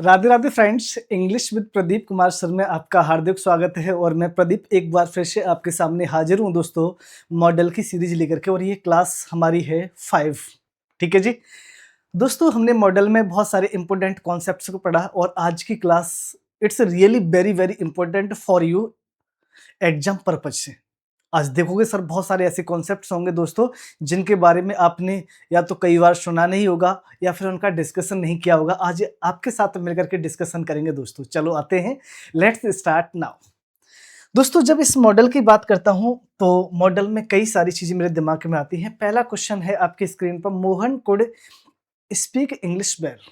Radhe Radhe friends, English with Pradeep Kumar sir में आपका हार्दिक स्वागत है। और मैं प्रदीप एक बार फिर से आपके सामने हाजिर हूँ दोस्तों, मॉडल की सीरीज लेकर के। और ये क्लास हमारी है 5। ठीक है जी दोस्तों, हमने मॉडल में बहुत सारे इंपॉर्टेंट कॉन्सेप्ट्स को पढ़ा और आज की class it's really very very important for you exam purpose से। आज देखोगे सर, बहुत सारे ऐसे कॉन्सेप्ट्स होंगे दोस्तों जिनके बारे में आपने या तो कई बार सुना नहीं होगा या फिर उनका डिस्कशन नहीं किया होगा। आज आपके साथ मिलकर के डिस्कशन करेंगे दोस्तों। चलो आते हैं, लेट्स स्टार्ट नाउ। दोस्तों, जब इस मॉडल की बात करता हूं तो मॉडल में कई सारी चीजें मेरे दिमाग में आती हैं। पहला क्वेश्चन है आपकी स्क्रीन पर, Mohan could speak English well.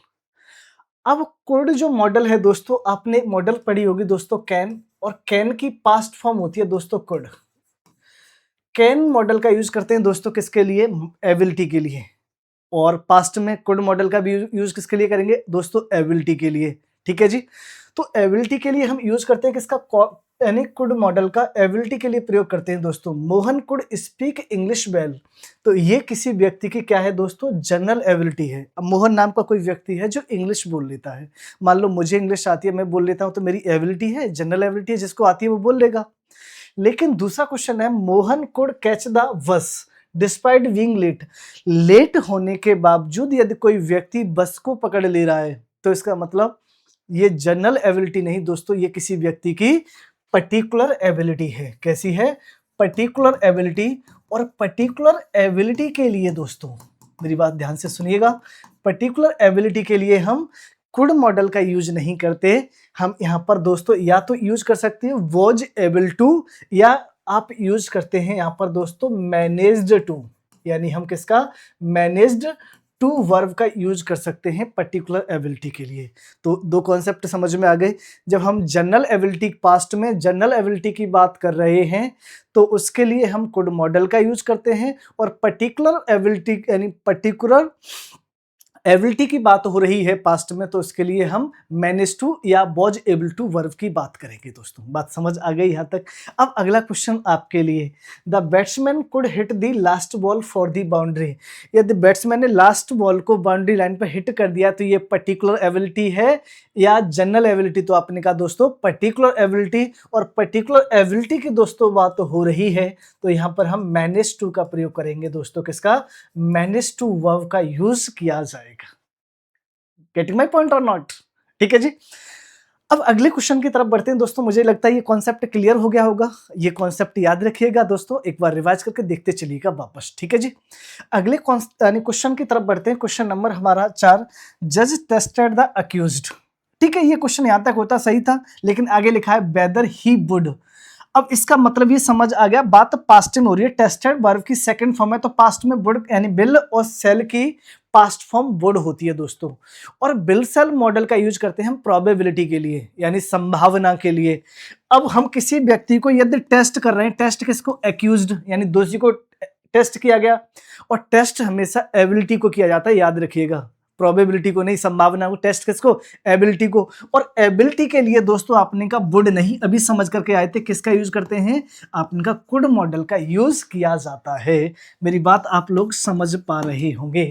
अब कुड जो मॉडल है दोस्तों, आपने एक मॉडल पढ़ी होगी दोस्तों, कैन, और कैन की पास्ट फॉर्म होती है दोस्तों कुड। कैन मॉडल का यूज करते हैं दोस्तों किसके लिए? एबिलिटी के लिए। और पास्ट में कुड मॉडल का भी यूज किसके लिए करेंगे दोस्तों? एबिलिटी के लिए। ठीक है जी। तो एबिलिटी के लिए हम यूज करते हैं किसका? यानी कुड मॉडल का एबिलिटी के लिए प्रयोग करते हैं दोस्तों। Mohan could speak English well, तो ये किसी व्यक्ति की क्या है दोस्तों? जनरल एबिलिटी है। अब मोहन नाम का कोई व्यक्ति है जो इंग्लिश बोल लेता है। मान लो मुझे इंग्लिश आती है, मैं बोल लेता हूं, तो मेरी एबिलिटी है, जनरल एबिलिटी है, जिसको आती है वो बोल लेगा। लेकिन दूसरा क्वेश्चन है, Mohan could catch the bus despite being late. Late होने के बावजूद यदि कोई व्यक्ति बस को पकड़ ले रहा है, तो इसका मतलब ये जनरल एबिलिटी नहीं दोस्तों, ये किसी व्यक्ति की पर्टिकुलर एबिलिटी है। कैसी है? Particular ability. और पर्टिकुलर एबिलिटी के लिए दोस्तों, मेरी बात ध्यान से सुनिएगा, पर्टिकुलर एबिलिटी के लिए हम कुड मॉडल का यूज नहीं करते। हम यहाँ पर दोस्तों या तो यूज कर सकते हैं वॉज एबल टू, या आप यूज करते हैं यहाँ पर दोस्तों मैनेज्ड टू। यानी हम किसका? मैनेज्ड टू वर्ब का यूज कर सकते हैं पर्टिकुलर एबिलिटी के लिए। तो दो कॉन्सेप्ट समझ में आ गए। जब हम जनरल एबिलिटी, पास्ट में जनरल एबिलिटी की बात कर रहे हैं, तो उसके लिए हम कुड मॉडल का यूज करते हैं। और पर्टिकुलर एबिलिटी यानी पर्टिकुलर एबिलिटी की बात हो रही है पास्ट में, तो इसके लिए हम मैनेज टू या वॉज एबल टू वर्ब की बात करेंगे दोस्तों। बात समझ आ गई यहाँ तक? अब अगला क्वेश्चन आपके लिए, the batsman could hit the last ball for the boundary. यदि बैट्समैन ने लास्ट बॉल को बाउंड्री लाइन पर हिट कर दिया, तो ये पर्टिकुलर एबिलिटी है या जनरल एबिलिटी? तो आपने कहा दोस्तों पर्टिकुलर एबिलिटी। और पर्टिकुलर एबिलिटी की दोस्तों बात हो रही है, तो यहाँ पर हम मैनेज टू का प्रयोग करेंगे दोस्तों। किसका? मैनेज टू वर्ब का यूज किया जाएगा। गेटिंग माई पॉइंट और नॉट? ठीक है जी। अब अगले क्वेश्चन की तरफ बढ़ते हैं दोस्तों। मुझे लगता है ये कॉन्सेप्ट क्लियर हो गया होगा। ये कॉन्सेप्ट याद रखिएगा दोस्तों, एक बार रिवाइज करके देखते चलिएगा वापस। ठीक है जी। अगले क्वेश्चन की तरफ बढ़ते हैं। क्वेश्चन नंबर हमारा 4, जज टेस्टेड द अक्यूज्ड। ठीक है, ये क्वेश्चन यहां तक होता सही था, लेकिन आगे लिखा है वेदर ही वुड। अब इसका मतलब ये समझ आ गया, बात पास्ट में हो रही है। टेस्टेड वर्ब की सेकंड फॉर्म है, तो पास्ट में वुड यानी बिल और सेल की पास्ट फॉर्म वुड होती है दोस्तों। और बिल सेल मॉडल का यूज करते हैं हम प्रोबेबिलिटी के लिए, यानी संभावना के लिए। अब हम किसी व्यक्ति को यदि टेस्ट कर रहे हैं, टेस्ट किसको? एक्यूज्ड यानी दोषी को टेस्ट किया गया। और टेस्ट हमेशा एबिलिटी को किया जाता है, याद रखिएगा, प्रोबेबिलिटी को नहीं, संभावना को। टेस्ट किसको? एबिलिटी को। और एबिलिटी के लिए दोस्तों आपने का वुड नहीं, अभी समझ करके आए थे, किसका यूज करते हैं? आपने का कुड मॉडल का यूज किया जाता है। मेरी बात आप लोग समझ पा रहे होंगे।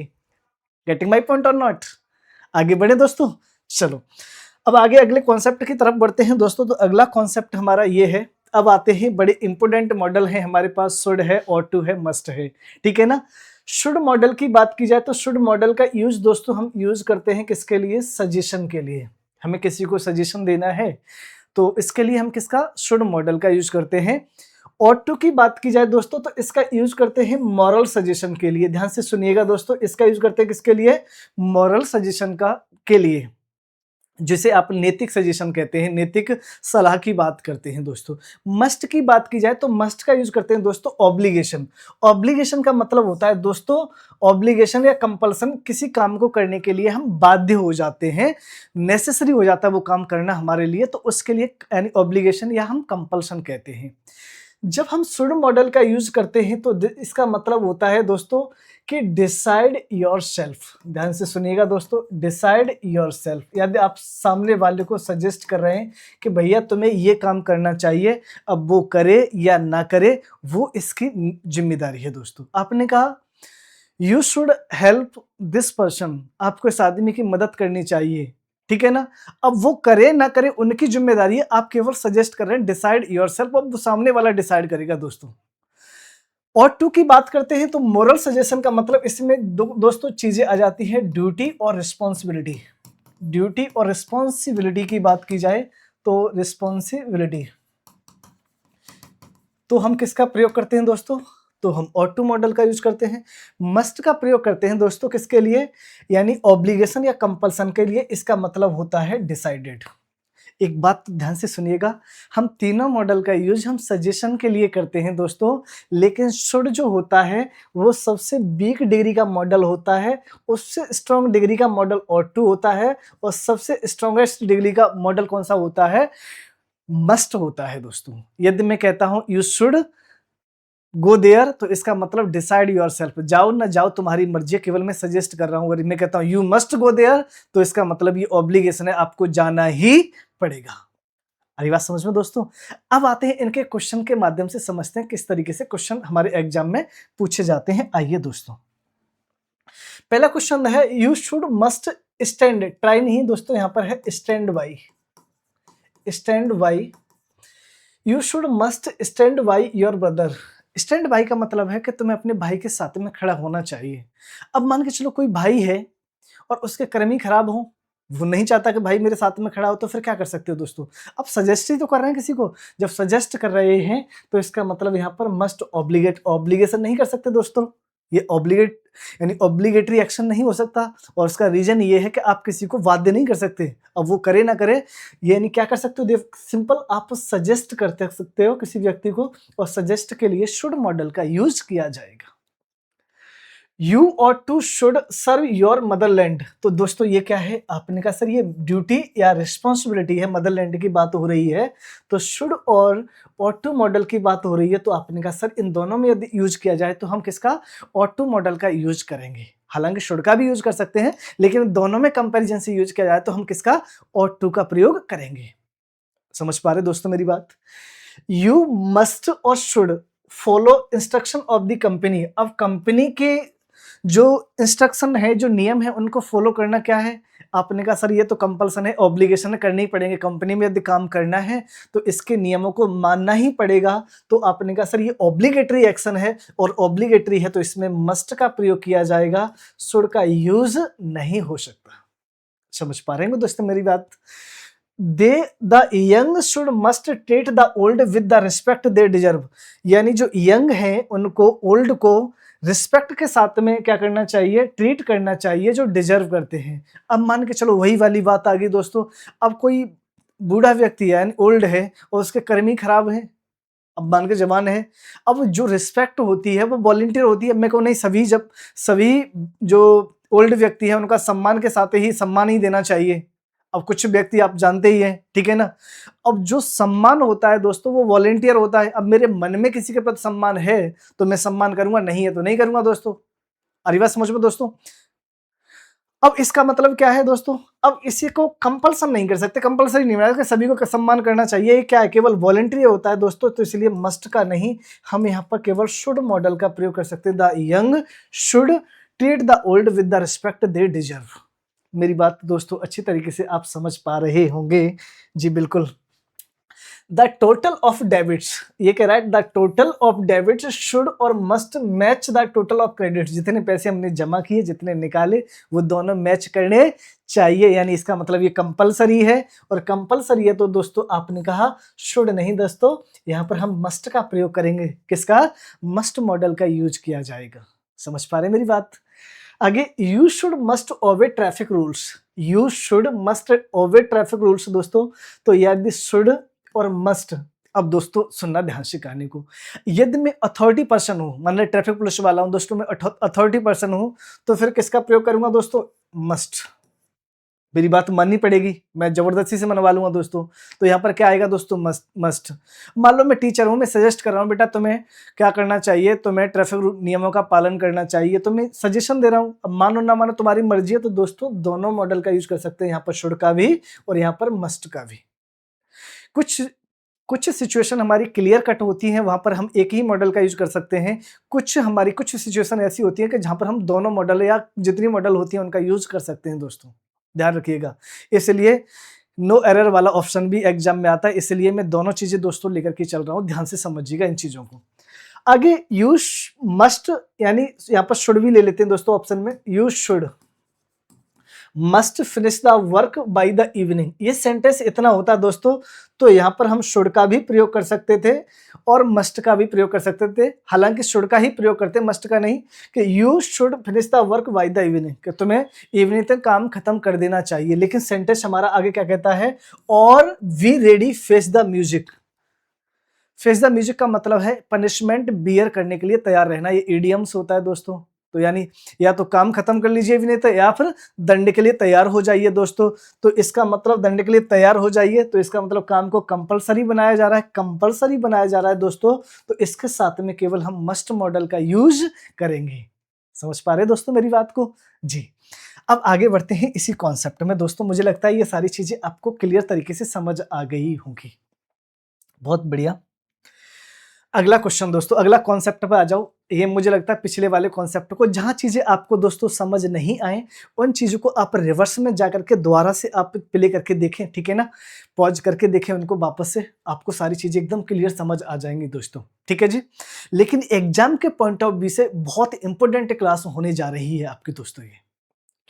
गेटिंग माई पॉइंट और नॉट? आगे बढ़े दोस्तों। चलो अब आगे अगले कॉन्सेप्ट की तरफ बढ़ते हैं दोस्तों। तो अगला कॉन्सेप्ट हमारा ये है। अब आते हैं, बड़े इंपोर्टेंट मॉडल है हमारे पास, शुड है, ought to है, मस्ट है। ठीक है ना। शुड मॉडल की बात की जाए तो शुड मॉडल का यूज दोस्तों हम यूज करते हैं किसके लिए? सजेशन के लिए। हमें किसी को सजेशन देना है, तो इसके लिए हम किसका? शुड मॉडल का यूज करते हैं। ought to की बात की जाए दोस्तों, तो इसका यूज करते हैं मॉरल सजेशन के लिए। ध्यान से सुनिएगा दोस्तों, इसका यूज करते हैं किसके लिए? मॉरल सजेशन का के लिए, जिसे आप नैतिक सजेशन कहते हैं, नैतिक सलाह की बात करते हैं दोस्तों। मस्ट की बात की जाए तो मस्ट का यूज करते हैं दोस्तों ऑब्लिगेशन। ऑब्लिगेशन का मतलब होता है दोस्तों, ऑब्लिगेशन या कंपल्सन, किसी काम को करने के लिए हम बाध्य हो जाते हैं, नेसेसरी हो जाता है वो काम करना हमारे लिए, तो उसके लिए यानी ऑब्लिगेशन या हम कंपल्सन कहते हैं। जब हम शुड मॉडल का यूज करते हैं तो इसका मतलब होता है दोस्तों कि डिसाइड योर सेल्फ। ध्यान से सुनिएगा दोस्तों, डिसाइड योर सेल्फ। यदि आप सामने वाले को सजेस्ट कर रहे हैं कि भैया तुम्हें ये काम करना चाहिए, अब वो करे या ना करे वो इसकी जिम्मेदारी है दोस्तों। आपने कहा you should help this person, आपको इस आदमी की मदद करनी चाहिए, ठीक है ना? अब वो करे ना करे उनकी ज़िम्मेदारी है, आप केवल सजेस्ट कर रहे हैं, डिसाइड योरसेल्फ, अब वो सामने वाला डिसाइड करेगा दोस्तों। और टू की बात करते हैं तो मोरल सजेशन का मतलब इसमें दोस्तों चीज़ें आ जाती हैं ड्यूटी और रिस्पॉन्सिबिलिटी। ड्यूटी और रिस्पॉन्सिबिलिटी की बात की जाए तो रिस्पॉन्सिबिलिटी, तो हम किसका प्रयोग करते हैं दोस्तों? तो हम ऑट टू मॉडल का यूज करते हैं। मस्ट का प्रयोग करते हैं दोस्तों किसके लिए? यानी ऑब्लिगेशन या कंपल्सन के लिए। इसका मतलब होता है डिसाइडेड। एक बात ध्यान से सुनिएगा, हम तीनों मॉडल का यूज हम सजेशन के लिए करते हैं दोस्तों, लेकिन शुड जो होता है वो सबसे वीक डिग्री का मॉडल होता है, उससे स्ट्रॉन्ग डिग्री का मॉडल ऑट टू होता है, और सबसे स्ट्रॉन्गेस्ट डिग्री का मॉडल कौन सा होता है? मस्ट होता है दोस्तों। यदि मैं कहता हूं यू शुड गो देयर, तो इसका मतलब डिसाइड योरसेल्फ, जाओ ना जाओ तुम्हारी मर्जी है, केवल मैं सजेस्ट कर रहा हूं। अगर मैं कहता हूं यू मस्ट गो देयर, तो इसका मतलब ये ऑब्लिगेशन है, आपको जाना ही पड़ेगा। अरे बात समझ में दोस्तों? अब आते हैं इनके क्वेश्चन के माध्यम से, समझते हैं किस तरीके से क्वेश्चन हमारे एग्जाम में पूछे जाते हैं। आइए दोस्तों, पहला क्वेश्चन है you should must stand, try नहीं दोस्तों, यहां पर है stand by. Stand by, you should must stand by your brother. Stand by का मतलब है कि तुम्हें अपने भाई के साथ में खड़ा होना चाहिए। अब मान के चलो कोई भाई है और उसके कर्म ही खराब हो, वो नहीं चाहता कि भाई मेरे साथ में खड़ा हो, तो फिर क्या कर सकते हो दोस्तों? अब सजेस्ट ही तो कर रहे हैं किसी को, जब सजेस्ट कर रहे हैं तो इसका मतलब यहाँ पर मस्ट ऑब्लिगेट, ऑब्लिगेशन नहीं कर सकते दोस्तों। ये ऑब्लिगेट यानी ऑब्लिगेटरी एक्शन नहीं हो सकता, और उसका रीजन ये है कि आप किसी को बाध्य नहीं कर सकते। अब वो करे ना करे, यानी क्या कर सकते हो? सिंपल आप सजेस्ट कर सकते हो किसी व्यक्ति को, और सजेस्ट के लिए शुड मॉडल का यूज किया जाएगा। You ought to should serve your motherland, तो दोस्तों ये क्या है? आपने कहा सर ये ड्यूटी या रिस्पॉन्सिबिलिटी है, मदरलैंड की बात हो रही है, तो शुड और टू मॉडल की बात हो रही है, तो आपने कहा सर इन दोनों में यदि यूज किया जाए तो हम किसका? टू मॉडल का यूज करेंगे। हालांकि शुड का भी यूज कर सकते हैं, लेकिन दोनों में कंपैरिजन से यूज किया जाए तो हम किसका? टू का प्रयोग करेंगे। समझ पा रहे दोस्तों मेरी बात? यू मस्ट और should follow instruction of the company. अब कंपनी के जो इंस्ट्रक्शन है, जो नियम है, उनको फॉलो करना क्या है? आपने कहा सर ये तो कंपल्सन है, ऑब्लिगेशन है, करने ही पड़ेंगे। कंपनी में यदि काम करना है तो इसके नियमों को मानना ही पड़ेगा। तो आपने कहा सर ये ऑब्लिगेटरी एक्शन है, और ऑब्लिगेटरी है तो इसमें मस्ट का प्रयोग किया जाएगा, शुड का यूज नहीं हो सकता। समझ पा रहे हैं दोस्तों मेरी बात? They the young should must treat the old with the respect they deserve, यानी जो यंग है उनको ओल्ड को रिस्पेक्ट के साथ में क्या करना चाहिए? ट्रीट करना चाहिए, जो डिजर्व करते हैं। अब मान के चलो वही वाली बात आ गई दोस्तों, अब कोई बूढ़ा व्यक्ति है यानी ओल्ड है और उसके कर्म ही खराब है, अब मान के जवान है, अब जो रिस्पेक्ट होती है वो वॉलंटियर होती है। मैं को नहीं, सभी जो ओल्ड व्यक्ति है उनका सम्मान के साथ ही सम्मान ही देना चाहिए। अब कुछ व्यक्ति आप जानते ही हैं, ठीक है ना? अब जो सम्मान होता है दोस्तों वो वॉलंटियर होता है। अब मेरे मन में किसी के प्रति सम्मान है तो मैं सम्मान करूंगा, नहीं है तो नहीं करूंगा दोस्तों। अरे बात समझ में दोस्तों? अब इसका मतलब क्या है दोस्तों? अब इसी को कंपल्सन नहीं कर सकते, कंपल्सरी नहीं बना कि सभी को सम्मान करना चाहिए। ये क्या है? केवल वॉलंटरी होता है दोस्तों, तो इसलिए मस्ट का नहीं, हम यहाँ पर केवल शुड मॉडल का प्रयोग कर सकते हैं। The young should treat the old with the respect they deserve. मेरी बात दोस्तों अच्छी तरीके से आप समझ पा रहे होंगे? जी बिल्कुल। द टोटल ऑफ डेबिट्स, ये कह रहा है the total of debits should और must match the total of credits. जितने पैसे हमने जमा किए, जितने निकाले, वो दोनों मैच करने चाहिए। यानी इसका मतलब ये कंपलसरी है, और कंपलसरी है तो दोस्तों आपने कहा शुड नहीं दोस्तों, यहाँ पर हम मस्ट का प्रयोग करेंगे। किसका? मस्ट मॉडल का यूज किया जाएगा। समझ पा रहे मेरी बात? आगे, यू शुड मस्ट ओबे traffic rules. You should must ओबे ट्रैफिक रूल्स दोस्तों, तो यदि शुड और मस्ट, अब दोस्तों सुनना ध्यान से कहानी को, यदि मैं अथॉरिटी पर्सन हूं, मान लो ट्रैफिक पुलिस वाला हूं दोस्तों, मैं अथॉरिटी पर्सन हूं, तो फिर किसका प्रयोग करूंगा दोस्तों? मस्ट। मेरी बात माननी पड़ेगी, मैं जबरदस्ती से मनवा लूंगा दोस्तों, तो यहाँ पर क्या आएगा दोस्तों? मस्ट। मान लो मैं टीचर हूँ, मैं सजेस्ट कर रहा हूँ बेटा तुम्हें क्या करना चाहिए, तुम्हें ट्रैफिक नियमों का पालन करना चाहिए, तो मैं सजेशन दे रहा हूँ। अब मानो ना मानो तुम्हारी मर्जी है, तो दोस्तों दोनों मॉडल का यूज कर सकते हैं, यहाँ पर शुड का भी और यहाँ पर मस्ट का भी। कुछ कुछ सिचुएशन हमारी क्लियर कट होती हैं, वहां पर हम एक ही मॉडल का यूज कर सकते हैं। कुछ सिचुएशन ऐसी होती है कि जहां पर हम दोनों मॉडल या जितनी मॉडल होती है उनका यूज कर सकते हैं दोस्तों। ध्यान रखिएगा। इसलिए नो एरर वाला ऑप्शन भी एग्जाम में आता है, इसलिए मैं दोनों चीजें दोस्तों लेकर के चल रहा हूं, ध्यान से समझिएगा इन चीजों को। आगे यू मस्ट, यानी यहां पर शुड भी ले लेते हैं दोस्तों ऑप्शन में, you should must finish the work by the evening. ये सेंटेंस इतना होता है दोस्तों, तो यहां पर हम शुड का भी प्रयोग कर सकते थे और मस्ट का भी प्रयोग कर सकते थे। हालांकि शुड का ही प्रयोग करते हैं, मस्ट का नहीं, कि you should finish the work by the evening, कि तुम्हें इवनिंग तक काम खत्म कर देना चाहिए। लेकिन सेंटेंस हमारा आगे क्या कहता है, और we ready face the music. Face the music का मतलब है पनिशमेंट बियर करने के लिए तैयार रहना। ये इडियम्स होता है दोस्तों, तो यानी या तो काम खत्म कर लीजिए अभिनेता, या फिर दंड के लिए तैयार हो जाइए दोस्तों। तो इसका मतलब दंड के लिए तैयार हो जाइए, तो इसका मतलब काम को कंपलसरी बनाया जा रहा है, कंपलसरी बनाया जा रहा है दोस्तों। तो इसके साथ में केवल हम मस्ट मॉडल का यूज करेंगे। समझ पा रहे हैं दोस्तों मेरी बात को जी। अब आगे बढ़ते हैं इसी कॉन्सेप्ट में दोस्तों। मुझे लगता है ये सारी चीजें आपको क्लियर तरीके से समझ आ गई होंगी। बहुत बढ़िया। अगला क्वेश्चन दोस्तों, अगला कॉन्सेप्ट पे आ जाओ। ये मुझे लगता है पिछले वाले कॉन्सेप्ट को, जहां चीजें आपको दोस्तों समझ नहीं आए उन चीजों को आप रिवर्स में जाकर के दोबारा से आप प्ले करके देखें, ठीक है ना, पॉज करके देखें उनको वापस से, आपको सारी चीजें एकदम क्लियर समझ आ जाएंगी दोस्तों, ठीक है जी। लेकिन एग्जाम के पॉइंट ऑफ व्यू से बहुत इंपॉर्टेंट क्लास होने जा रही है आपकी दोस्तों ये,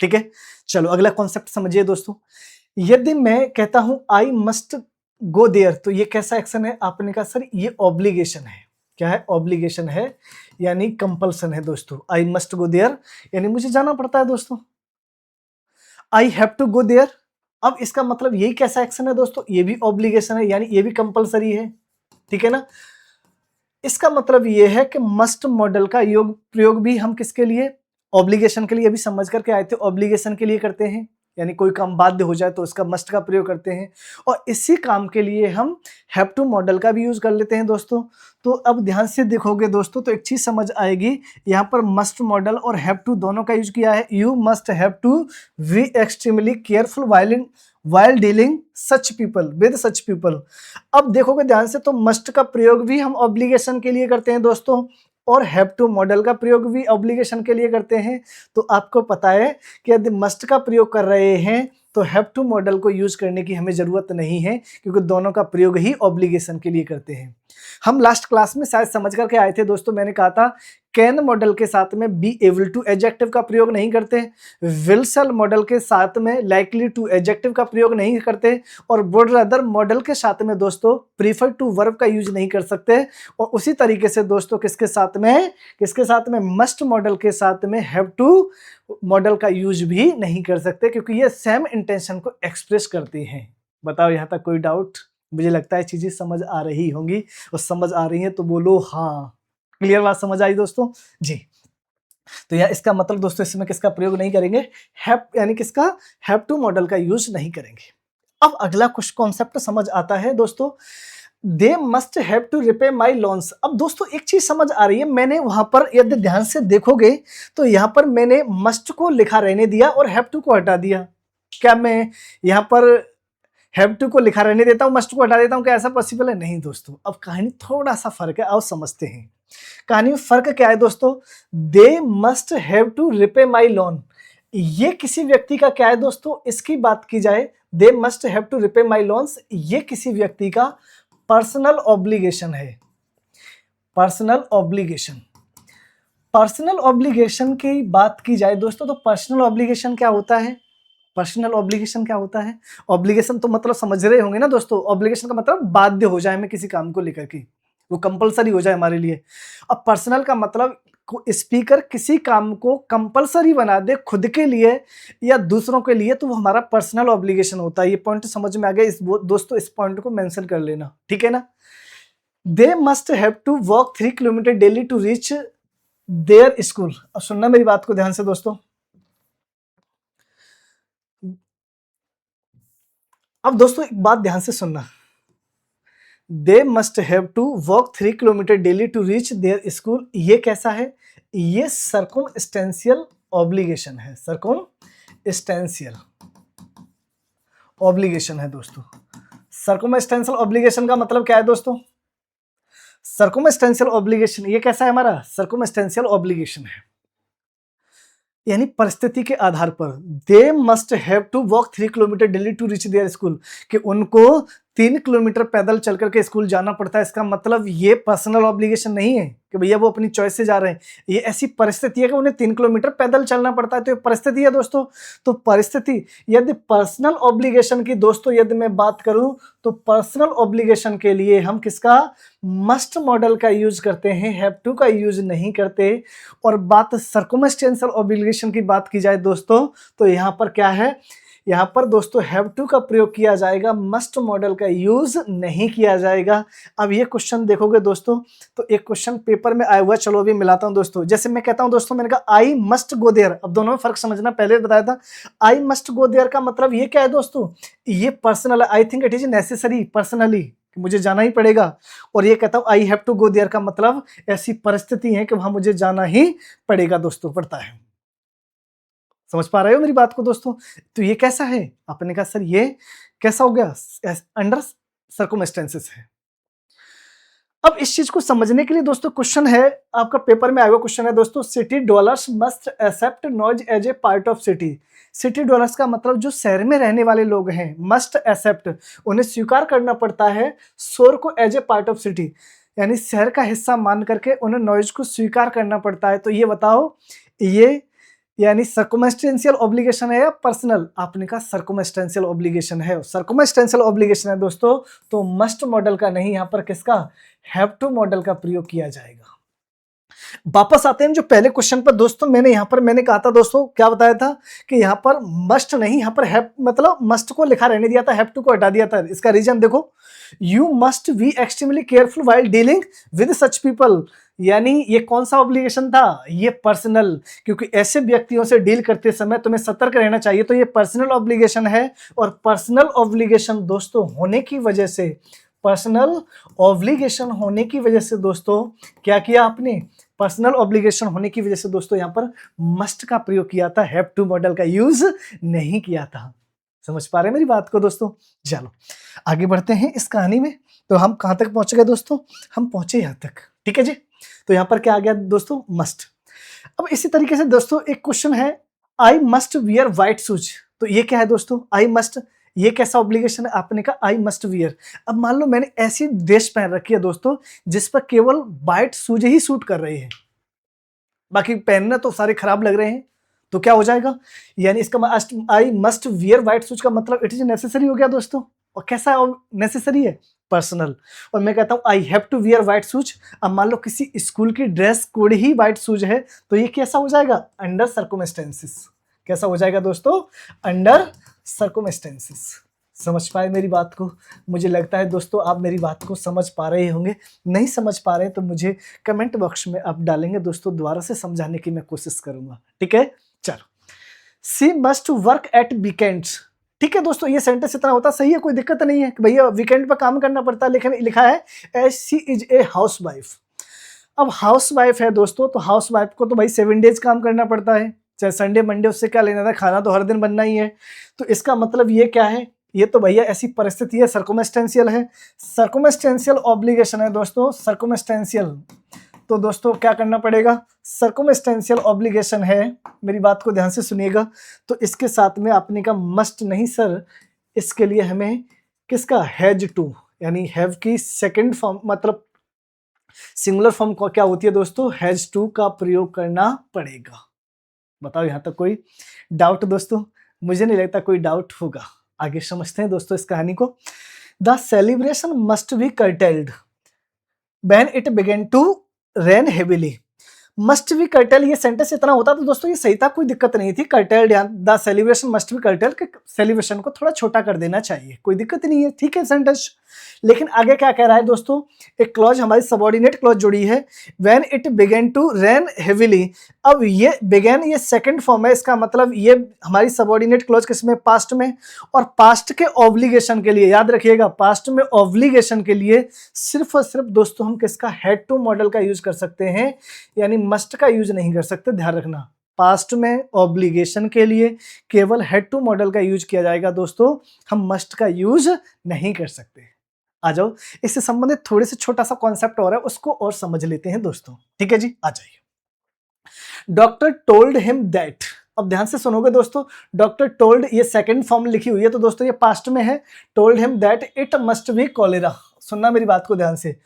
ठीक है। चलो अगला कॉन्सेप्ट समझिए दोस्तों। यदि मैं कहता हूं आई मस्ट गो देयर, तो ये कैसा एक्शन है? आपने कहा सर ये ऑब्लिगेशन है। क्या है? ऑब्लिगेशन है, यानी कंपल्सन है दोस्तों। आई मस्ट गो देयर यानी मुझे जाना पड़ता है दोस्तों। I have to go there, अब इसका मतलब यही कैसा एक्शन है दोस्तों? ये भी ऑब्लिगेशन है, यानी ये भी कंपल्सरी है, ठीक है ना। इसका मतलब ये है कि मस्ट मॉडल का प्रयोग भी हम किसके लिए? ऑब्लिगेशन के लिए। अभी समझ करके आए थे, ऑब्लिगेशन के लिए करते हैं, यानी कोई काम बाध्य हो जाए तो उसका मस्ट का प्रयोग करते हैं। और इसी काम के लिए हम हैव टू मॉडल का भी यूज कर लेते हैं दोस्तों। तो अब ध्यान से देखोगे दोस्तों तो एक चीज समझ आएगी, यहाँ पर मस्ट मॉडल और हैव टू दोनों का यूज किया है। You must have to be extremely careful while dealing such people with such people. अब देखोगे ध्यान से तो मस्ट का प्रयोग भी हम ऑब्लिगेशन के लिए करते हैं दोस्तों, और हैव टू मॉडल का प्रयोग भी ऑब्लिगेशन के लिए करते हैं। तो आपको पता है कि यदि मस्ट का प्रयोग कर रहे हैं तो हैव टू मॉडल को यूज करने की हमें जरूरत नहीं है, क्योंकि दोनों का प्रयोग ही ऑब्लिगेशन के लिए करते हैं। हम लास्ट क्लास में शायद समझ करके आए थे दोस्तों, मैंने कहा था कैन मॉडल के साथ में बी एबल टू एडजेक्टिव का प्रयोग नहीं करते, विल शैल मॉडल के साथ में लाइकली टू एडजेक्टिव का प्रयोग नहीं करते, और वुड रादर मॉडल के साथ में दोस्तों प्रीफर टू वर्ब का यूज नहीं कर सकते। और उसी तरीके से दोस्तों किसके साथ में मस्ट मॉडल के साथ में हैव टू मॉडल का यूज भी नहीं कर सकते, क्योंकि ये सेम इंटेंशन को एक्सप्रेस करते हैं। बताओ यहाँ तक कोई डाउट? मुझे लगता है चीजें समझ आ रही होंगी, और समझ आ रही है तो बोलो हाँ। क्लियर बात समझ आई दोस्तों जी। तो यह इसका मतलब दोस्तों इसमें किसका प्रयोग नहीं करेंगे? हैव, यानी किसका? हैव टू मॉडल का यूज नहीं करेंगे। अब अगला कुछ कॉन्सेप्ट समझ आता है दोस्तों, they must have to repay my loans. अब दोस्तों एक चीज समझ आ रही है, मैंने वहां पर यदि ध्यान से देखोगे तो यहां पर मैंने मस्ट को लिखा रहने दिया और हैव टू को हटा दिया। क्या मैं यहां पर हैव टू को लिखा रहने देता हूं, मस्ट को हटा देता हूं? क्या ऐसा पॉसिबल है? नहीं दोस्तों। अब कहानी थोड़ा सा फर्क है, आओ समझते हैं कहानी में फर्क क्या है दोस्तों। They must have to repay my loan, ये किसी व्यक्ति का क्या है दोस्तों? इसकी बात की जाए, they must have to repay my loans, ये किसी व्यक्ति का पर्सनल ऑब्लिगेशन है। पर्सनल ऑब्लिगेशन, पर्सनल ऑब्लिगेशन की बात की जाए दोस्तों तो पर्सनल ऑब्लिगेशन क्या होता है? पर्सनल ऑब्लिगेशन क्या होता है? ऑब्लिगेशन तो मतलब समझ रहे होंगे ना दोस्तों, ऑब्लिगेशन का मतलब बाध्य हो जाए हमें किसी काम को लेकर के, वो कंपलसरी हो जाए हमारे लिए। अब पर्सनल का मतलब स्पीकर किसी काम को कंपलसरी बना दे खुद के लिए या दूसरों के लिए, तो वो हमारा पर्सनल ऑब्लिगेशन होता है। ये पॉइंट समझ में आ गया दोस्तों, इस पॉइंट को मेंशन कर लेना, ठीक है ना। They must have to walk 3 kilometre daily to reach their school. अब सुनना मेरी बात को ध्यान से दोस्तों। अब दोस्तों एक बात ध्यान से सुनना, they must have to walk 3 kilometre daily to reach their school, ये कैसा है? ये सर्कमस्टेंशियल ऑब्लिगेशन है, सर्कमस्टेंशियल ऑब्लिगेशन है दोस्तों। सर्कमस्टेंशियल ऑब्लिगेशन का मतलब क्या है दोस्तों? सर्कमस्टेंशियल ऑब्लिगेशन ये कैसा है हमारा? सर्कमस्टेंशियल ऑब्लिगेशन है। यानी परिस्थिति के आधार पर they must have to walk 3 kilometre daily to reach their school, कि उनको 3 किलोमीटर पैदल चल करके स्कूल जाना पड़ता है। इसका मतलब ये पर्सनल ऑब्लिगेशन नहीं है कि भैया वो अपनी चॉइस से जा रहे हैं, ये ऐसी परिस्थिति है कि उन्हें 3 किलोमीटर पैदल चलना पड़ता है, तो ये परिस्थिति है दोस्तों। तो परिस्थिति, यदि पर्सनल ऑब्लिगेशन की दोस्तों यदि मैं बात करूं तो पर्सनल ऑब्लिगेशन के लिए हम किसका, मस्ट मॉडल का यूज करते हैं, हैव टू का यूज नहीं करते। और बात सर्कमस्टेंशियल ऑब्लिगेशन की बात की जाए दोस्तों, तो यहाँ पर क्या है, यहाँ पर दोस्तों हैव टू का प्रयोग किया जाएगा, मस्ट मॉडल का यूज नहीं किया जाएगा। अब ये क्वेश्चन देखोगे दोस्तों, तो एक क्वेश्चन पेपर में आया हुआ, चलो अभी मिलाता हूं दोस्तों। जैसे मैं कहता हूं दोस्तों, मैंने कहा आई मस्ट गो देयर, अब दोनों में फर्क समझना, पहले बताया था आई मस्ट गो देयर का मतलब ये क्या है दोस्तों, ये personal, I think it is necessary personally, मुझे जाना ही पड़ेगा। और ये कहता हूं I have to go there का मतलब ऐसी परिस्थिति है कि वहां मुझे जाना ही पड़ेगा दोस्तों, पड़ता है। समझ पा रहे हो मेरी बात को दोस्तों? तो ये कैसा है, आपने कहा सर ये कैसा हो गया, अंडर सर्कमस्टेंसेस है। अब इस चीज को समझने के लिए दोस्तों क्वेश्चन है, आपका पेपर में आया हुआ क्वेश्चन है दोस्तों, city developers must accept noise as a part of city. City developers का मतलब जो शहर में रहने वाले लोग हैं, मस्ट एक्सेप्ट, उन्हें स्वीकार करना पड़ता है शोर को as a part of city, यानी शहर का हिस्सा मान करके उन्हें नॉइज को स्वीकार करना पड़ता है। तो ये बताओ, ये यानी सर्कमस्टेंशियल ऑब्लिगेशन है या पर्सनल, आपने कहा सर्कमस्टेंशियल ऑब्लिगेशन है, सर्कमस्टेंशियल ऑब्लिगेशन है दोस्तों, तो मस्ट मॉडल का नहीं, यहां पर किसका, हैव टू मॉडल का प्रयोग किया जाएगा। वापस आते हैं जो पहले क्वेश्चन पर दोस्तों, मैंने कहा था दोस्तों, क्या बताया था कि यहाँ पर मस्ट नहीं, यहाँ पर हैव, मतलब मस्ट को लिखा रहने दिया था, हैव टू को हटा दिया था। इसका रीजन देखो, you must be extremely careful while dealing with such people, यानी ये कौन सा ऑब्लिगेशन था, ये पर्सनल, क्योंकि ऐसे व्यक्तियों से डील करते समय तुम्हें सतर्क रहना चाहिए, तो ये पर्सनल ऑब्लिगेशन है। और पर्सनल ऑब्लिगेशन दोस्तों होने की वजह से, पर्सनल ऑब्लिगेशन होने की वजह से दोस्तों क्या किया आपने, पर्सनल ऑब्लिगेशन होने की वजह से दोस्तों यहाँ पर मस्ट का प्रयोग किया था, हैव टू मॉडल का यूज नहीं किया था। समझ पा रहे हैं मेरी बात को दोस्तों? चलो आगे बढ़ते हैं इस कहानी में। तो हम कहां तक पहुंच गए दोस्तों, हम पहुंचे यहां तक, ठीक है जी। तो यहां पर क्या आ गया दोस्तों, मस्ट। अब इसी तरीके से दोस्तों एक क्वेश्चन है, I must wear white shoes, तो ये क्या है दोस्तों, आई मस्ट, ये कैसा ऑब्लिगेशन है, आपने कहा आई मस्ट वियर। अब मान लो मैंने ऐसी ड्रेस पहन रखी है दोस्तों जिस पर केवल व्हाइट शूज ही सूट कर रहे हैं, बाकी पहनना तो सारे खराब लग रहे हैं, तो क्या हो जाएगा, यानी इसका I must wear white shoes का मतलब इट इज नेसेसरी हो गया दोस्तों। और कैसा नेसेसरी है, पर्सनल। और मैं कहता हूं I have to wear white shoes, अब मान लो किसी स्कूल की ड्रेस कोड ही व्हाइट शूज है, तो ये कैसा हो जाएगा, अंडर सर्कमस्टेंसेस। कैसा हो जाएगा दोस्तों, अंडर सर्कमस्टेंसेस। समझ पाए मेरी बात को? मुझे लगता है दोस्तों आप मेरी बात को समझ पा रहे होंगे, नहीं समझ पा रहे तो मुझे कमेंट बॉक्स में आप डालेंगे दोस्तों, दोबारा से समझाने की मैं कोशिश करूंगा, ठीक है। चलो, सी मस्ट वर्क एट वीकेंड्स, ठीक है दोस्तों, ये सेंटेंस इतना होता सही है, कोई दिक्कत नहीं है कि भैया वीकेंड पर काम करना पड़ता है, लेकिन लिखा है as she is a housewife. अब हाउस वाइफ है दोस्तों, तो हाउस वाइफ को तो भाई 7 डेज काम करना पड़ता है, चाहे संडे मंडे, उससे क्या लेना था, खाना तो हर दिन बनना ही है। तो इसका मतलब ये क्या है, ये तो भैया ऐसी परिस्थिति है, सर्कमस्टेंशियल है, सर्कमस्टेंशियल ऑब्लिगेशन है दोस्तों, सर्कमस्टेंशियल। तो दोस्तों क्या करना पड़ेगा, सर्कमस्टेंशियल ऑब्लिगेशन है, मेरी बात को ध्यान से सुनिएगा। तो इसके साथ में आपने का मस्ट नहीं सर, इसके लिए हमें किसका, हैज टू, यानी हैव की सेकंड फॉर्म, मतलब सिंगुलर फॉर्म क्या होती है दोस्तों, हैज टू का प्रयोग करना पड़ेगा। बताओ यहां तक कोई डाउट दोस्तों? मुझे नहीं लगता कोई डाउट होगा। आगे समझते हैं दोस्तों इस कहानी को। The celebration must be curtailed when it began to rain heavily. Must be curtail, ये सेंटेंस इतना होता तो दोस्तों ये सही था, कोई दिक्कत नहीं थी। Curtailed, the celebration must be curtailed, celebration को थोड़ा छोटा कर देना चाहिए, कोई दिक्कत नहीं है, ठीक है सेंटेंस। लेकिन आगे क्या कह रहा है दोस्तों, एक क्लॉज हमारी सबऑर्डिनेट क्लॉज जुड़ी है, when it began to rain heavily. अब ये बिगेन, ये सेकंड फॉर्म है, इसका मतलब ये हमारी सबऑर्डिनेट क्लॉज किसमें, पास्ट में। और पास्ट के ऑब्लिगेशन के लिए याद रखिएगा, पास्ट में ऑब्लिगेशन के लिए सिर्फ और सिर्फ दोस्तों हम किसका, हैड टू मॉडल का यूज कर सकते हैं, यानी मस्ट का यूज नहीं कर सकते, ध्यान रखना। पास्ट में ऑब्लिगेशन के लिए केवल हैड टू मॉडल का यूज किया जाएगा दोस्तों, हम मस्ट का यूज नहीं कर सकते। आ जाओ, इससे संबंधित थोड़े से छोटा सा कॉन्सेप्ट और है, उसको और समझ लेते हैं दोस्तों, ठीक है जी, आ जाइए। डॉक्टर टोल्ड हिम दैट, अब ध्यान से सुनोगे दोस्तों, डॉक्टर टोल्ड, ये सेकंड फॉर्म लिखी हुई है तो दोस्तों ये पास्ट में है। Told him that it must be cholera. सुनना मेरी बात को ध्यान से,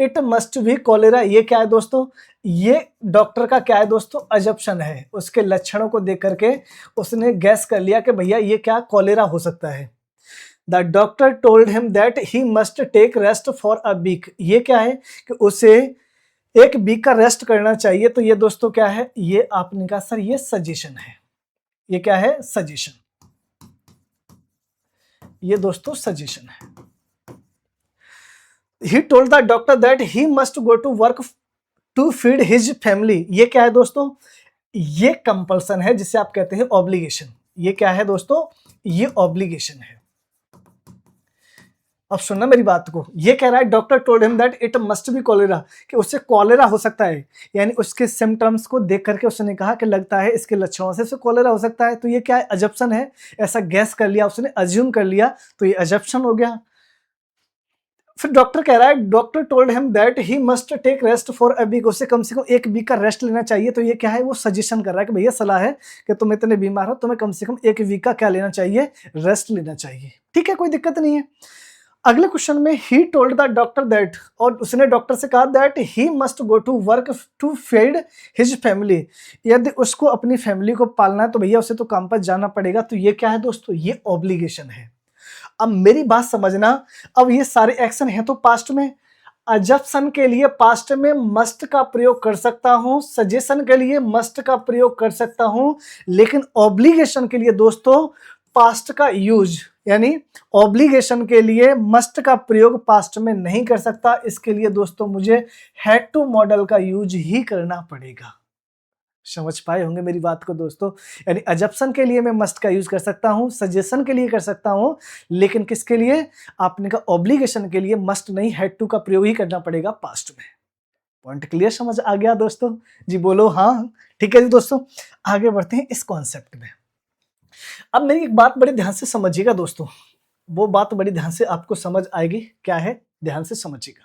इट मस्ट बी कॉलेरा, ये क्या है दोस्तों, ये डॉक्टर का क्या है दोस्तों, अजप्शन है। उसके लक्षणों को देख करके उसने गैस कर लिया कि भैया ये क्या कॉलेरा हो सकता है। The doctor told him that he must take rest for a week, ये क्या है कि उसे एक वीक का रेस्ट करना चाहिए। तो ये दोस्तों क्या है, ये आपने कहा सर ये सजेशन है। ये क्या है, सजेशन, ये दोस्तों सजेशन है। He told the doctor that he must go to work to feed his family, ये क्या है दोस्तों, ये कंपल्सन है जिसे आप कहते हैं ऑब्लिगेशन। ये क्या है दोस्तों, ये ऑब्लिगेशन है। अब सुनना मेरी बात को, ये कह रहा है doctor told him that it must be cholera, कि उससे कॉलेरा हो सकता है, यानी उसके सिम्टम्स को देख करके उसने कहा कि लगता है इसके लक्षणों से उसे कॉलेरा हो सकता है। तो ये क्या है, अजप्शन है, ऐसा गैस कर लिया उसने, अज्यूम कर लिया, तो ये अजप्शन हो गया। फिर डॉक्टर कह रहा है doctor told him that he must take rest for a week, उसे कम से कम एक वीक का रेस्ट लेना चाहिए। तो ये क्या है, वो सजेशन कर रहा है कि भैया सलाह है कि तुम इतने बीमार हो, तुम्हें कम से कम एक वीक का क्या लेना चाहिए, रेस्ट लेना चाहिए। ठीक है, कोई दिक्कत नहीं है। अगले क्वेश्चन में he told the doctor that, और उसने डॉक्टर से कहा that he must go to work to feed his family, यदि उसको अपनी फैमिली को पालना है तो भैया उसे तो काम पर जाना पड़ेगा। तो ये क्या है दोस्तों, ये ऑब्लिगेशन है। अब मेरी बात समझना, अब ये सारे एक्शन हैं तो पास्ट में, अजप्शन के लिए पास्ट में मस्ट का प्रयोग कर सकता हूं, सजेशन के लिए मस्ट का प्रयोग कर सकता हूं, लेकिन ऑब्लिगेशन के लिए दोस्तों पास्ट का यूज, यानी ऑब्लिगेशन के लिए मस्ट का प्रयोग पास्ट में नहीं कर सकता। इसके लिए दोस्तों मुझे हैड टू मॉडल का यूज ही करना पड़ेगा। समझ पाए होंगे मेरी बात को दोस्तों, यानी अजप्शन के लिए मैं मस्ट का यूज कर सकता हूं, सजेशन के लिए कर सकता हूं, लेकिन किसके लिए, आपने कहा ऑब्लिगेशन के लिए मस्ट नहीं, हैड टू का प्रयोग ही करना पड़ेगा पास्ट में। पॉइंट क्लियर समझ आ गया दोस्तों, जी बोलो हाँ। ठीक है जी दोस्तों, आगे बढ़ते हैं इस कॉन्सेप्ट में। अब मेरी एक बात बड़े ध्यान से समझिएगा दोस्तों, वो बात बड़ी ध्यान से आपको समझ आएगी, क्या है, ध्यान से समझिएगा।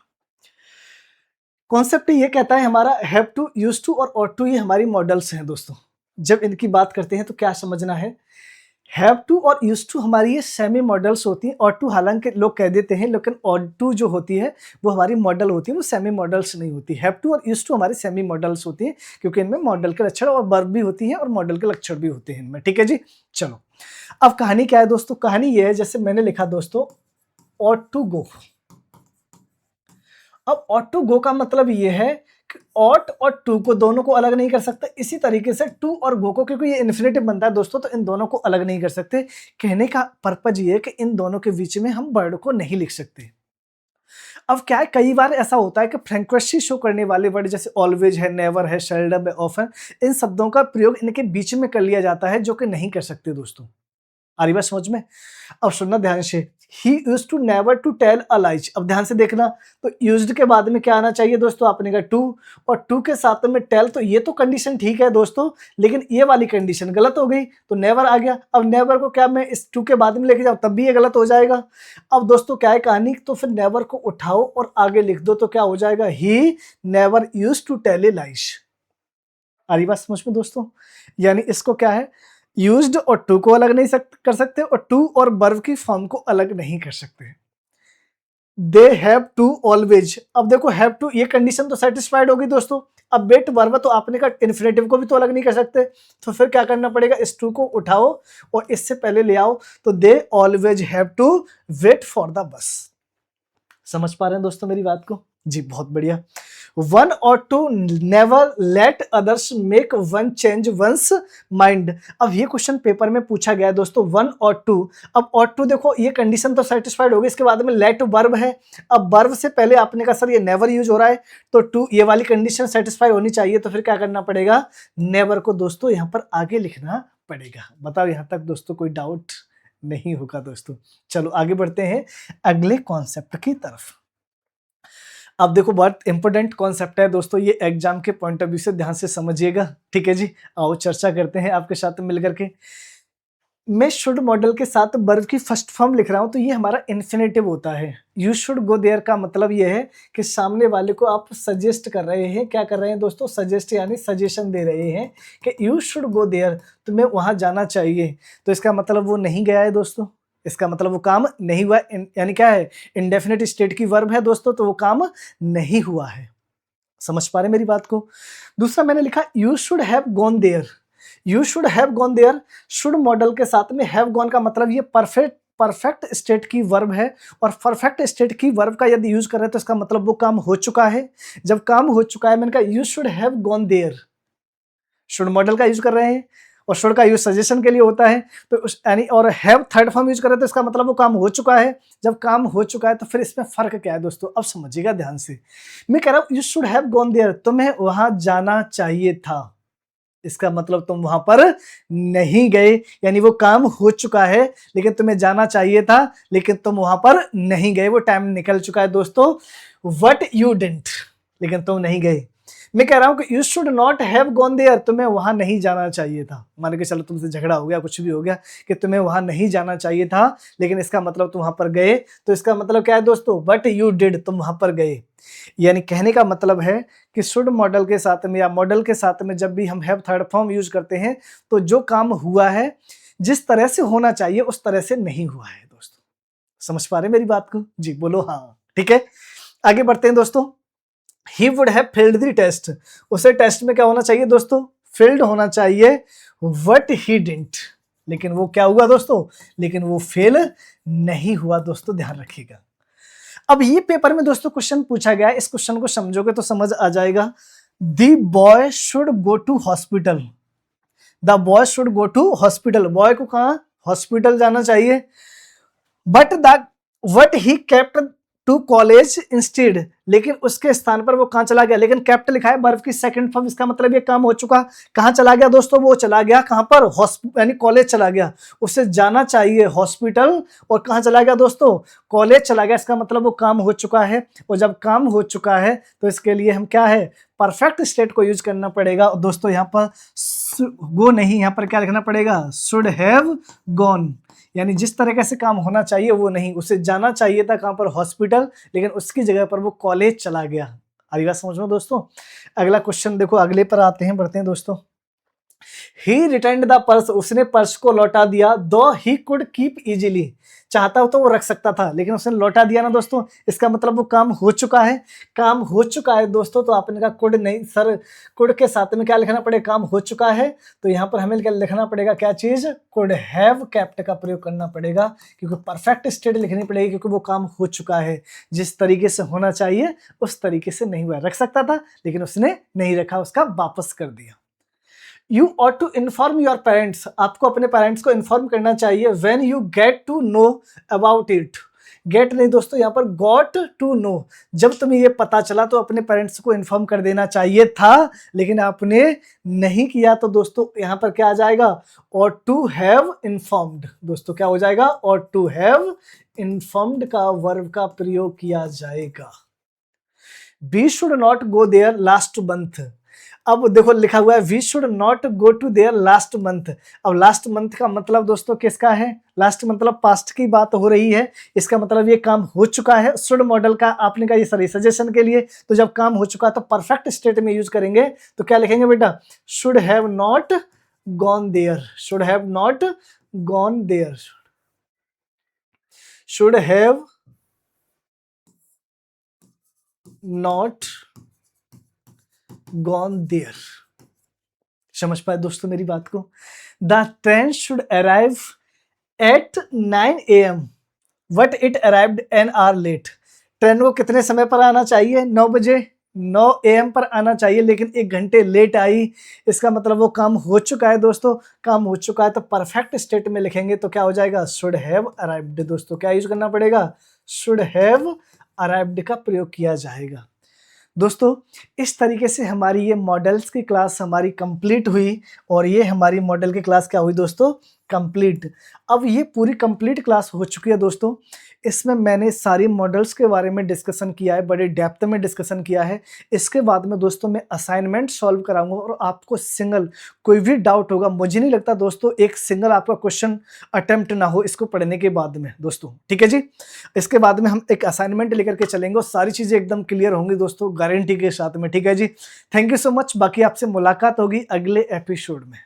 कॉन्सेप्ट ये कहता है हमारा हैव टू, यूज टू और ऑट टू, ये हमारी मॉडल्स हैं दोस्तों। जब इनकी बात करते हैं तो क्या समझना है, हैव टू और यूज टू हमारी ये सेमी मॉडल्स होती हैं। ऑट टू हालांकि लोग कह देते हैं, लेकिन ऑट टू जो होती है वो हमारी मॉडल होती है, वो सेमी मॉडल्स नहीं होती। हैव टू और यूज टू हमारी सेमी मॉडल्स होती हैं, क्योंकि इनमें मॉडल के लक्षण और वर्ब भी होती हैं और मॉडल के लक्षण भी होते हैं इनमें। ठीक है जी, चलो अब कहानी क्या है दोस्तों, कहानी ये है जैसे मैंने लिखा दोस्तों ऑट टू गो। अब ऑट टू गो का मतलब ये है कि ऑट और टू को दोनों को अलग नहीं कर सकते, इसी तरीके से टू और गो को, क्योंकि ये इन्फिनेटिव बनता है दोस्तों, तो इन दोनों को अलग नहीं कर सकते। कहने का पर्पज ये है कि इन दोनों के बीच में हम वर्ड को नहीं लिख सकते। अब क्या है, कई बार ऐसा होता है कि फ्रेंक्वेंसी शो करने वाले वर्ड जैसे ऑलवेज है, नेवर है, सेल्डम है, ऑफन, इन शब्दों का प्रयोग इनके बीच में कर लिया जाता है, जो कि नहीं कर सकते दोस्तों। आ रही बात समझ में? अब सुनना ध्यान से, he used to never to tell a lies. अब ध्यान से देखना, तो यूज्ड के बाद में क्या आना चाहिए दोस्तों, आपने कहा टू, और टू के साथ में टेल, तो ये तो कंडीशन ठीक है दोस्तों, लेकिन ये वाली कंडीशन गलत हो गई, तो नेवर आ गया। अब नेवर को क्या मैं इस टू के बाद में लेके जाऊं, तब भी ये गलत हो जाएगा। अब दोस्तों क्या है कहानी, तो फिर नेवर को उठाओ और आगे लिख दो, तो क्या हो जाएगा, he never used to tell a lies. आ रही बात समझ में दोस्तों, यानी इसको क्या है, यूज्ड और टू को अलग नहीं कर सकते, और टू और वर्ब की फॉर्म को अलग नहीं कर सकते। दे हैव टू ऑलवेज, अब देखो हैव टू, ये कंडीशन तो सेटिस्फाइड होगी दोस्तों। अब वेट वर्ब, तो आपने कहा इन्फिनेटिव को भी तो अलग नहीं कर सकते, तो फिर क्या करना पड़ेगा, इस टू को उठाओ और इससे पहले ले आओ, तो they always have to wait for the bus. समझ पा रहे हैं दोस्तों मेरी बात को, जी बहुत बढ़िया। वन और two never let others make one change one's mind. अब ये क्वेश्चन पेपर में पूछा गया है दोस्तों, वन और टू। अब और टू देखो ये कंडीशन तो सेटिस्फाइड होगी, इसके बाद में लेट वर्ब है। अब वर्ब से पहले आपने कहा सर ये नेवर यूज हो रहा है, तो टू ये वाली कंडीशन सेटिस्फाई होनी चाहिए, तो फिर क्या करना पड़ेगा, नेवर को दोस्तों यहाँ पर आगे लिखना पड़ेगा। बताओ यहाँ तक दोस्तों कोई डाउट नहीं होगा दोस्तों। चलो आगे बढ़ते हैं अगले कॉन्सेप्ट की तरफ। अब देखो बहुत इंपॉर्टेंट कॉन्सेप्ट है दोस्तों, ये एग्जाम के पॉइंट ऑफ व्यू से ध्यान से समझिएगा। ठीक है जी, आओ चर्चा करते हैं आपके साथ मिलकर के। मैं शुड मॉडल के साथ वर्ब की फर्स्ट फॉर्म लिख रहा हूं तो ये हमारा इन्फिनेटिव होता है। यू शुड गो देयर का मतलब ये है कि सामने वाले को आप सजेस्ट कर रहे हैं। क्या कर रहे हैं दोस्तों? सजेस्ट यानी सजेशन दे रहे हैं कि यू शुड गो देयर, तुम्हें वहां जाना चाहिए। तो इसका मतलब वो नहीं गया है दोस्तों, इसका मतलब वो काम नहीं हुआ, यानी क्या है? इंडेफिनिट स्टेट की वर्ब है दोस्तों, तो वो काम नहीं हुआ है। समझ पा रहे मेरी बात को? दूसरा मैंने लिखा you should have gone there. You should have gone there, should model के साथ में हैव गॉन का मतलब ये परफेक्ट स्टेट की वर्ब है, और परफेक्ट स्टेट की वर्ब का यदि यूज कर रहे हैं तो इसका मतलब वो काम हो चुका है। जब काम हो चुका है, मैंने कहा you should have gone there, should model का यूज कर रहे हैं और शुड का यूज सजेशन के लिए होता है, तो उस यानी और हैव थर्ड फॉर्म यूज कर रहे हैं तो इसका मतलब वो काम हो चुका है। जब काम हो चुका है तो फिर इसमें फर्क क्या है दोस्तों? अब समझिएगा ध्यान से। मैं कह रहा हूं you should have gone there, तुम्हें वहां जाना चाहिए था। इसका मतलब तुम वहां पर नहीं गए, यानी वो काम हो चुका है लेकिन तुम्हें जाना चाहिए था, लेकिन तुम वहां पर नहीं गए, वो टाइम निकल चुका है दोस्तों। वट यू डिडंट, लेकिन तुम नहीं गए। मैं कह रहा हूं कि you should not have gone there, तुम्हें वहां नहीं जाना चाहिए था। मान के चलो तुमसे झगड़ा हो गया, कुछ भी हो गया कि तुम्हें वहां नहीं जाना चाहिए था, लेकिन इसका मतलब तुम वहां पर गए, तो इसका मतलब क्या है दोस्तों? बट यू डिड, तुम वहां पर गए। यानी कहने का मतलब है कि शुड मॉडल के साथ में या मॉडल के साथ में जब भी हम हैव थर्ड फॉर्म यूज करते हैं तो जो काम हुआ है जिस तरह से होना चाहिए उस तरह से नहीं हुआ है दोस्तों। समझ पा रहे मेरी बात को? जी बोलो हाँ। ठीक है, आगे बढ़ते हैं दोस्तों। He would have failed the test, उसे टेस्ट में क्या होना चाहिए दोस्तों? फेल्ड होना चाहिए। वट ही डिडंट, लेकिन वो क्या हुआ दोस्तों? लेकिन वो फेल नहीं हुआ दोस्तों, ध्यान रखिएगा। अब ये पेपर में दोस्तों क्वेश्चन पूछा गया है, इस क्वेश्चन को समझोगे तो समझ आ जाएगा। The boy should go to hospital, the boy should go to hospital, boy को कहा? हॉस्पिटल जाना चाहिए। But the what he kept to college instead, लेकिन उसके स्थान पर वो कहां चला गया? लेकिन केप्ट लिखा है वर्ब की सेकंड फॉर्म, इसका मतलब ये काम हो चुका। कहां चला गया दोस्तों? वो चला गया कहां पर? यानी कॉलेज चला गया। उसे जाना चाहिए हॉस्पिटल, और कहां चला गया दोस्तों? कॉलेज चला गया। इसका मतलब वो काम हो चुका है, और जब काम हो चुका है तो इसके लिए हम क्या है? परफेक्ट स्टेट को यूज करना पड़ेगा। और दोस्तों यहाँ पर गो नहीं, यहाँ पर क्या लिखना पड़ेगा? शुड हैव गॉन, यानी जिस तरीके से काम होना चाहिए वो नहीं, उसे जाना चाहिए था कहां पर? हॉस्पिटल, लेकिन उसकी जगह पर वो कॉलेज चला गया। आगे बात समझ लो दोस्तों। अगला क्वेश्चन देखो, अगले पर आते हैं, बढ़ते हैं दोस्तों। ही रिटर्न्ड द पर्स, उसने पर्स को लौटा दिया। दो ही कुड कीप इजीली, चाहता हो तो वो रख सकता था, लेकिन उसने लौटा दिया ना दोस्तों, इसका मतलब वो काम हो चुका है। काम हो चुका है दोस्तों, तो आपने कहा कुड नहीं सर, कुड के साथ में क्या लिखना पड़ेगा? काम हो चुका है, तो यहाँ पर हमें क्या लिखना पड़ेगा? क्या चीज? कुड हैव केप्ट का प्रयोग करना पड़ेगा, क्योंकि परफेक्ट स्टेट लिखनी पड़ेगी, क्योंकि वो काम हो चुका है। जिस तरीके से होना चाहिए उस तरीके से नहीं हुआ। रख सकता था लेकिन उसने नहीं रखा, उसका वापस कर दिया। You ought to inform your parents, आपको अपने पेरेंट्स को इन्फॉर्म करना चाहिए। When you get to know about it, get नहीं दोस्तों, यहाँ पर गॉट टू नो, जब तुम्हें ये पता चला तो अपने पेरेंट्स को इन्फॉर्म कर देना चाहिए था, लेकिन आपने नहीं किया, तो दोस्तों यहाँ पर क्या आ जाएगा? Ought to have informed. दोस्तों क्या हो जाएगा? ऑट टू हैव इन्फॉर्म्ड का वर्ब का प्रयोग किया जाएगा। We should not go there last month, अब देखो लिखा हुआ है we should not go to there last month. अब लास्ट मंथ का मतलब दोस्तों किसका है? लास्ट मतलब पास्ट की बात हो रही है, इसका मतलब ये काम हो चुका है। शुड मॉडल का आपने कहा ये सॉरी सजेशन के लिए, तो जब काम हो चुका तो परफेक्ट स्टेट में यूज करेंगे, तो क्या लिखेंगे बेटा? Should have not gone there, should have not gone there, should have not gone there. समझ पाए दोस्तों मेरी बात को? The train should arrive at 9 AM, but it arrived an hour late, train को कितने समय पर आना चाहिए? 9 बजे, 9 AM पर आना चाहिए, लेकिन 1 घंटे लेट आई। इसका मतलब वो काम हो चुका है दोस्तों, काम हो चुका है, तो परफेक्ट स्टेट में लिखेंगे तो क्या हो जाएगा? Should have arrived. दोस्तों क्या यूज करना पड़ेगा? शुड हैव अराइव्ड का प्रयोग किया जाएगा। दोस्तों इस तरीके से हमारी ये मॉडल्स की क्लास हमारी कंप्लीट हुई, और ये हमारी मॉडल की क्लास क्या हुई दोस्तों? कंप्लीट। अब ये पूरी कंप्लीट क्लास हो चुकी है दोस्तों। इसमें मैंने सारी मॉडल्स के बारे में डिस्कशन किया है, बड़े डेप्थ में डिस्कशन किया है। इसके बाद में दोस्तों मैं असाइनमेंट सॉल्व कराऊँगा और आपको सिंगल कोई भी डाउट होगा, मुझे नहीं लगता दोस्तों एक सिंगल आपका क्वेश्चन अटेम्प्ट ना हो इसको पढ़ने के बाद में दोस्तों, ठीक है जी? इसके बाद में हम एक असाइनमेंट लेकर के चलेंगे और सारी चीज़ें एकदम क्लियर होंगी दोस्तों गारंटी के साथ में, ठीक है जी? Thank you so much. बाकी आपसे मुलाकात होगी अगले एपिसोड में।